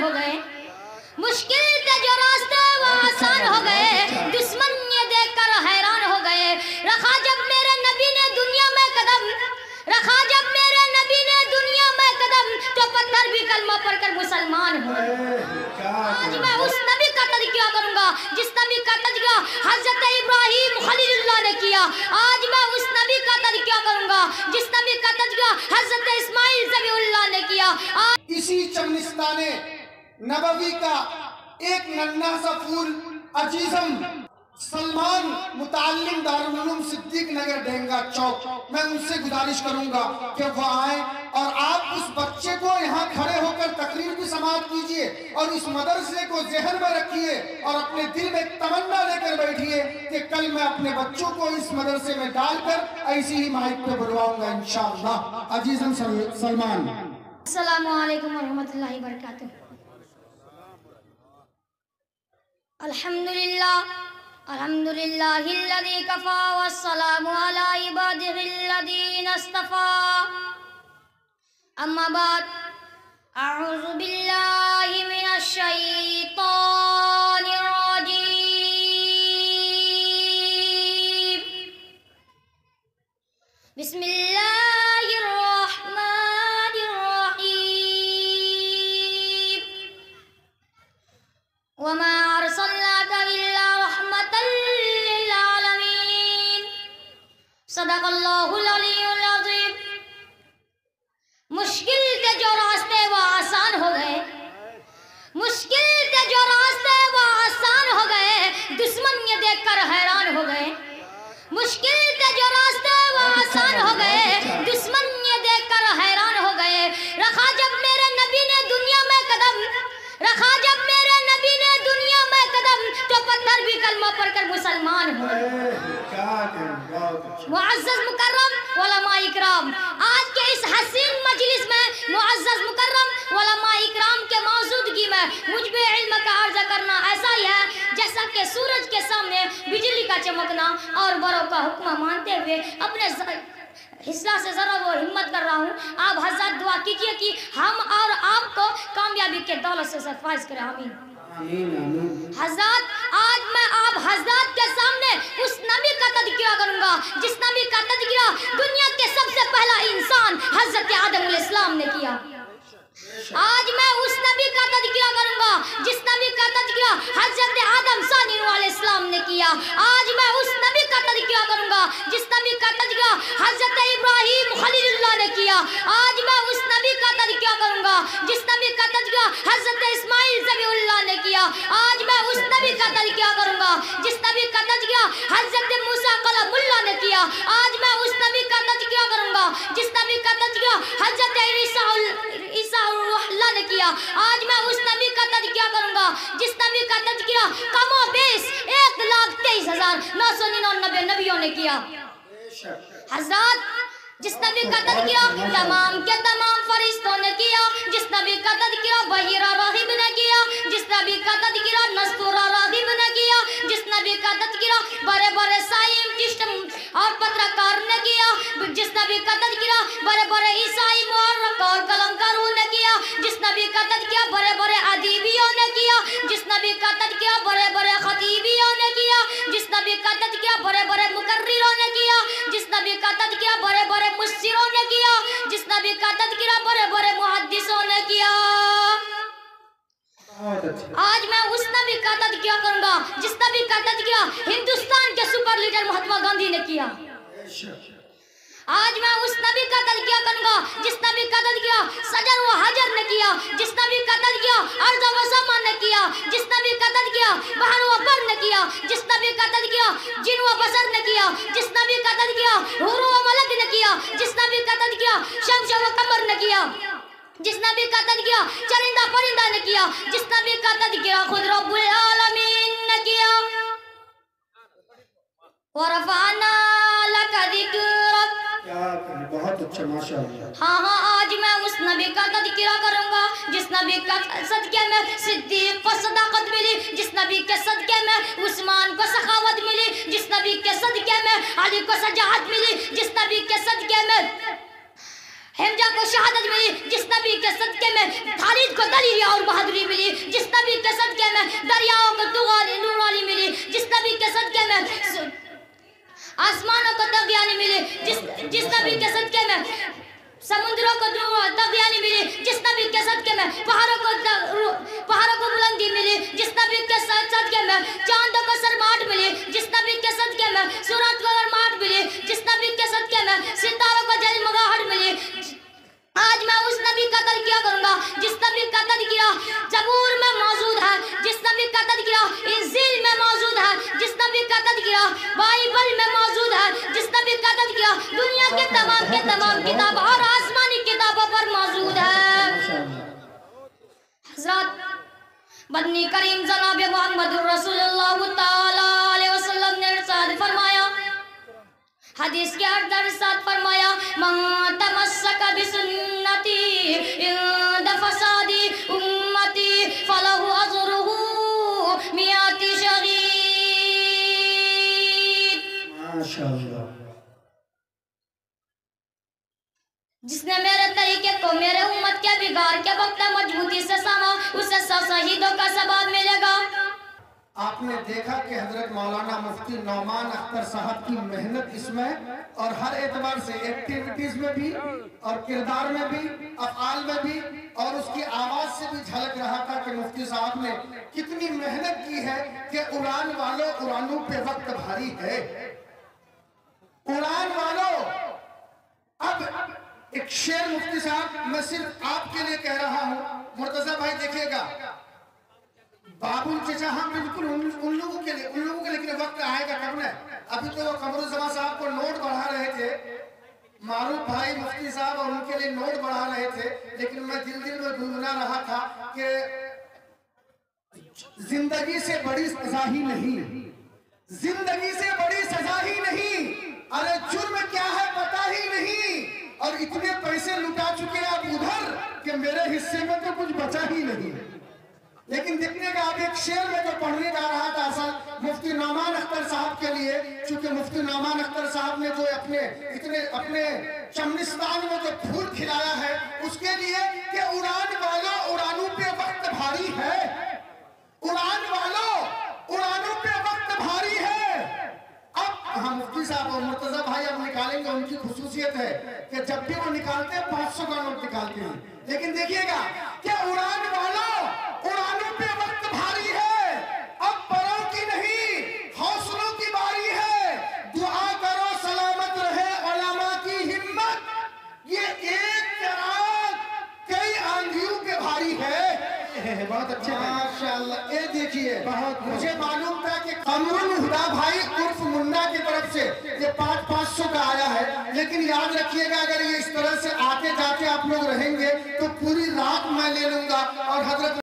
ہو گئے مشکل کے جو راستے وہ آسان ہو گئے دشمن یہ دیکھ کر حیران ہو گئے رکھا جب میرے نبی نے دنیا میں قدم رکھا جب میرے نبی نے دنیا میں قدم تو پتھر بھی کلمہ پڑھ کر مسلمان ہوئے آج میں اس نبی کا تذکرہ کروں گا جس نبی کا تذکرہ حضرت ابراہیم خلیل اللہ نے کیا آج میں اس نبی کا تذکرہ کروں گا جس نبی کا تذکرہ حضرت اسماعیل ذبیح اللہ نے کیا اسی چمنستان نبوی کا ایک ننھا سا پھول عزیزم سلمان متعلم دارالعلوم صدیق نگر ڈھینگا چوک میں ان سے گزارش کروں گا کہ وہ آئیں اور آپ اس بچے کو یہاں کھڑے ہو کر تقریر بھی سماعت کیجئے اور اس مدرسے کو ذہن میں رکھیے اور اپنے دل میں تمنا لے کر بیٹھیے کہ کل میں اپنے بچوں کو اس مدرسے میں ڈال کر ایسی ہی مائک پہ بلواؤں گا انشاءاللہ عزیزم سلمان السلام علیکم ورحمۃ اللہ وبرکاتہ الحمدللہ الذی کفا والسلام علی عبادہ الذین اصطفى اما بعد اعوذ باللہ من الشیطان الرجیم بسم اللہ الرحمن الرحیم وما ارسلناک الا رحمۃ للعالمین صدق اللہ العلی العظیم مشکل کے جو راستے وہ آسان ہو گئے مشکل کے جو راستے وہ آسان ہو گئے دشمن یہ دیکھ کر حیران ہو گئے مشکل کے جو راستے وہ آسان ہو گئے دشمن یہ دیکھ کر حیران ہو گئے رکھا جب میرے نبی نے دنیا میں قدم رکھا جب میرے نبی نے دنیا میں قدم تو پتھر بھی کلمہ پڑھ کر مسلمان ہوئے معزز مکرم علماء اکرام آج کے اس حسین مجلس میں معزز مکرم علماء اکرام کے موجودگی میں مجھ پہ علم کا عرض کرنا ایسا ہی ہے جیسا کہ سورج کے سامنے بجلی کا چمکنا اور بروں کا حکم مانتے ہوئے اپنے حصہ سے ذرا وہ ہمت کر رہا ہوں آپ حضرات دعا کیجئے کہ ہم اور آپ کو کامیابی کے دولت سے سرفراز کریں آمین حضرات آج میں آپ حضرات کے سامنے اس نبی کا تذکرہ کروں گا جس نبی کا تذکرہ دنیا کے سب سے پہلا انسان حضرت آدم علیہ السلام نے کیا آج میں اس نبی کا تذکرہ کروں گا جس نبی کا تذکرہ حضرت آدم ثانی علیہ السلام نے کیا آج میں اس نبی کا تذکرہ کروں گا جس نبی کا تذکرہ حضرت ابراہیم خلیل اللہ نے کیا آج میں اس نبی کا تذکرہ کروں گا جس نبی کا تذکرہ حضرت اسماعیل ذبیح اللہ نے کیا آج میں اس نبی کا تذکرہ کروں گا جس نبی کا تذکرہ حضرت موسیٰ کلیم اللہ نے کیا آج میں اس نبی کا تذکرہ کروں گا جس نبی کا تذکرہ حضرت عیسیٰ اللہ نے کیا آج میں اس نبی کا تذکرہ کروں گا جس نبی کا تذکرہ کم و بیش 1,23,999 نبیوں نے کیا حضرات جس نبی کا تذکرہ تمام کے تمام فرشتوں نے کیا جس نبی کا تذکرہ بحیرہ راغب نے کیا جس نبی کا تذکرہ نستورہ راغب نے کیا جس نبی کا تذکرہ بڑے بڑے سائنٹسٹ اور پترکار نے کیا جس نبی کا تذکرہ بڑے بڑے عیسائی مورخ اور قلمکاروں نے کیا جس نبی کا تذکرہ بڑے بڑے ادیبیوں نے کیا جس نبی کا تذکرہ بڑے بڑے خطیبیوں نے کیا جس نبی کا تذکرہ بڑے بڑے مقرروں نے کیا جس نبی کا تذکرہ بڑے بڑے مفسروں نے کیا جس نبی کا تذکرہ بڑے بڑے محدثوں نے کیا آج میں اس نبی کا تذکرہ کروں گا جس نبی کا تذکرہ ہندوستان کے سپر لیڈر مہاتما گاندھی نے کیا آج میں اس نبی کا تذکرہ کروں گا جس نبی کا تذکرہ سجر و حجر نے کیا جس نبی کا تذکرہ ارض و سما نے کیا جس نبی کا تذکرہ بحر و بر نے کیا جس نبی کا تذکرہ جن و بشر نے کیا جس نبی کا تذکرہ حور و ملک نے کیا جس نبی کا تذکرہ شمس و قمر نے کیا جس نبی کا تذکرہ چرندہ پرندہ نے کیا جس نبی کا تذکرہ خود رب العالمین نے کیا ورفعنا لک ذکرک بہت اچھا ماشاءاللہ ہاں آج میں اس نبی کا تذکرہ کروں گا جس نبی کا صدقے میں صدیق کو صداقت ملی جس نبی کے صدقے میں عثمان کو سخاوت ملی جس نبی کے صدقے میں علی کو شجاعت ملی جس نبی کے صدقے میں حمزہ کو شہادت ملی جس نبی کے صدقے میں، خالد کو دلیری اور بہادری ملی جس نبی کے صدقے میں، دریاؤں کو نورالی ملی جس نبی کے صدقے میں، آسمانوں کو طغیانی ملی جس نبی کے صدقے میں، سمندروں کو طغیانی ملی جس نبی کے صدقے میں، پہاڑوں کو بلندی ملی جس نبی کے صدقے میں، چاندوں کو سرماٹ ملی جس نبی کے صدقے میں، سورج کو گرماٹ ملی جس نبی کے صدقے میں، ستاروں کو جگمگاہٹ ملی۔ آج میں اس نبی کا تذکرہ کروں گا جس نبی کا تذکرہ زبور میں موجود ہے، جس نبی کا تذکرہ انجیل میں موجود ہے، جس نبی کا تذکرہ بائبل میں موجود ہے، جس نبی کا تذکرہ دنیا کے تمام کتاب اور آسمانی کتابوں پر موجود ہے۔ حضرات بدنی کریم جناب محمد رسول اللہ تعالی علیہ وسلم نے ارشاد فرمایا، حدیث کے ارشاد فرمایا، من تمسک بسنتی عند فساد امتی فلہ اجرہ مئات شہید۔ ماشاءاللہ۔ جس نے میرے طریقے کو میرے امت کے بگاڑ کے وقت مضبوطی سے سما، اسے 100 شہیدوں کا ثواب ملے گا۔ آپ نے دیکھا کہ حضرت مولانا مفتی نعمان اختر صاحب کی محنت اس میں اور ہر اعتبار سے ایکٹیویٹیز میں بھی اور کردار میں بھی، افعال میں بھی، اور اس کی آواز سے بھی جھلک رہا تھا کہ مفتی صاحب نے کتنی محنت کی ہے کہ اڑان والوں اڑانوں پہ وقت بھاری ہے۔ اڑان والوں، اب ایک شعر مفتی صاحب میں صرف آپ کے لیے کہہ رہا ہوں، مرتضی بھائی دیکھیے گا، بابو چچا ہم بالکل ان لوگوں کے لیے لیکن وقت آئے گا کب ہے۔ ابھی تو وہ قمر الزمان صاحب کو نوٹ بڑھا رہے تھے، معروف بھائی مفتی صاحب، اور ان کے لیے نوٹ بڑھا رہے تھے، لیکن میں دل میں ڈھونڈنا رہا تھا کہ زندگی سے بڑی سزا ہی نہیں، زندگی سے بڑی سزا ہی نہیں، ارے جرم کیا ہے پتہ ہی نہیں، اور اتنے پیسے لٹا چکے اب ادھر کہ میرے حصے میں تو کچھ بچا ہی نہیں۔ لیکن دیکھنے کا اب ایک شعر میں جو پڑھنے جا رہا تھا اصل مفتی نعمان اختر صاحب کے لیے، چونکہ مفتی نعمان اختر صاحب نے جو اپنے چمنستان میں جو پھول کھلایا ہے اس کے لیے کہ اڑان والوں اڑانوں پہ وقت بھاری ہے، اڑان والوں اڑانوں پہ وقت بھاری ہے۔ اب ہم مفتی صاحب اور مرتضی بھائی اب نکالیں گے، ان کی خصوصیت ہے کہ جب بھی وہ نکالتے ہیں 500 کا نوٹ نکالتے ہیں، لیکن دیکھیے گا کہ اڑان والوں اڑانوں پہ وقت بھاری ہے، اب پروں کی نہیں حوصلوں کی باری ہے، دعا کرو سلامت رہے علماء کی ہمت، یہ ایک چراغ کئی آندھیوں کے بھاری ہے۔ بہت اچھے ماشاءاللہ۔ یہ دیکھیے مجھے معلوم تھا کہ قمر الہدا بھائی عرف منا کی طرف سے یہ 500 کا آیا ہے، لیکن یاد رکھیے گا اگر یہ اس طرح سے آتے جاتے آپ لوگ رہیں گے تو پوری رات میں لے لوں گا، اور حضرت